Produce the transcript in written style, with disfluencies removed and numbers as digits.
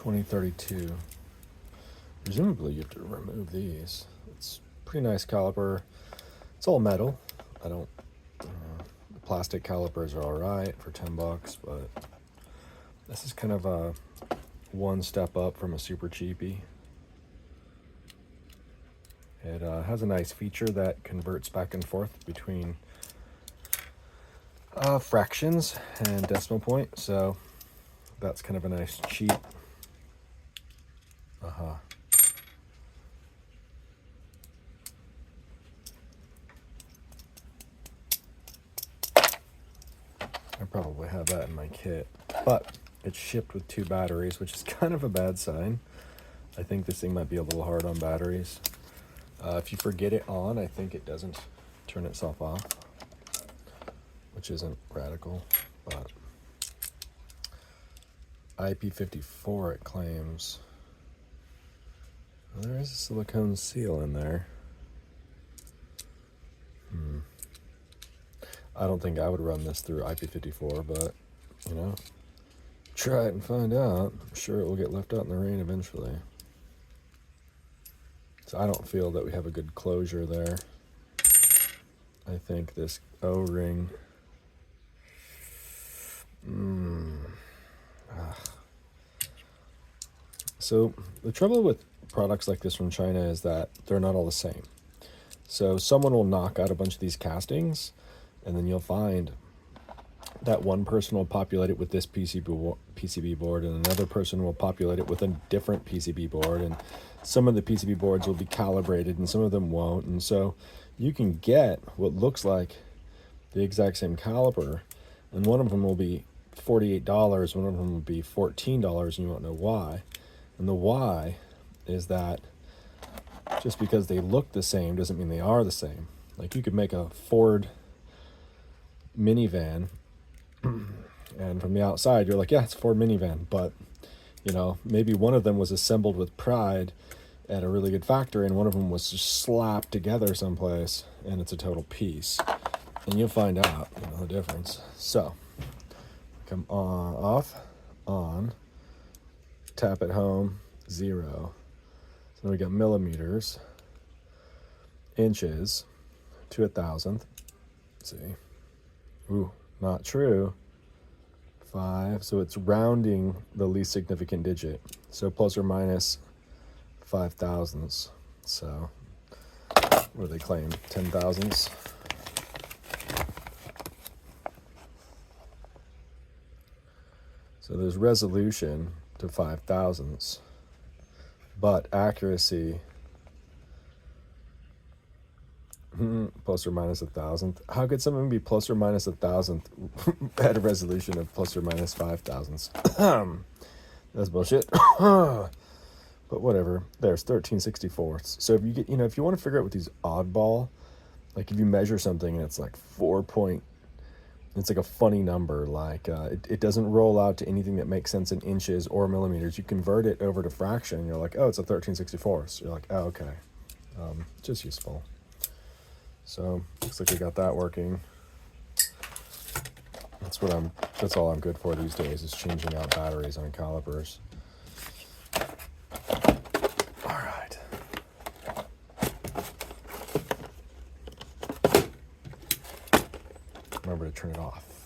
2032. Presumably you have to remove these. It's a pretty nice caliper. It's all metal. I don't, the plastic calipers are all right for 10 bucks, but this is kind of a one step up from a super cheapie. It has a nice feature that converts back and forth between fractions and decimal point, so that's kind of a nice cheap. I probably have that in my kit, but it's shipped with 2 batteries, which is kind of a bad sign. I think this thing might be a little hard on batteries. If you forget it on, I think it doesn't turn itself off, which isn't radical, but IP54 it claims. Well, there is a silicone seal in there. I don't think I would run this through IP54, but, you know, try it and find out. I'm sure it will get left out in the rain eventually. So I don't feel that we have a good closure there. I think this O-ring... So the trouble with products like this from China is that they're not all the same. So someone will knock out a bunch of these castings, and then you'll find that one person will populate it with this PCB board, and another person will populate it with a different PCB board, and some of the PCB boards will be calibrated and some of them won't. And so you can get what looks like the exact same caliper, and one of them will be $48, one of them will be $14, and you won't know why. And the why is that just because they look the same doesn't mean they are the same. Like, you could make a Ford minivan, and from the outside you're like, yeah, it's a Ford minivan, but you know, maybe one of them was assembled with pride at a really good factory, and one of them was just slapped together someplace, and it's a total piece. And you'll find out, you know, the difference. So come on, off, on, tap at home, 0. So then we got millimeters, inches to 1,000th. Let's see. Ooh, not true. 5. So it's rounding the least significant digit. So plus or minus 5 thousandths. So what do they claim? 10 thousandths. So there's resolution to 5 thousandths, but accuracy plus or minus 1,000th. How could something be plus or minus 1,000th at a resolution of plus or minus 5 thousandths? That's bullshit. But whatever. There's 13/64. So if you get, you know, if you want to figure out what these oddball, like if you measure something and it's like 4 point, it's like a funny number, like it doesn't roll out to anything that makes sense in inches or millimeters. You convert it over to fraction, and you're like, oh, it's a 13/64. So you're like, oh, okay. Just useful. So looks like we got that working. That's all I'm good for these days, is changing out batteries on calipers. All right. Remember to turn it off.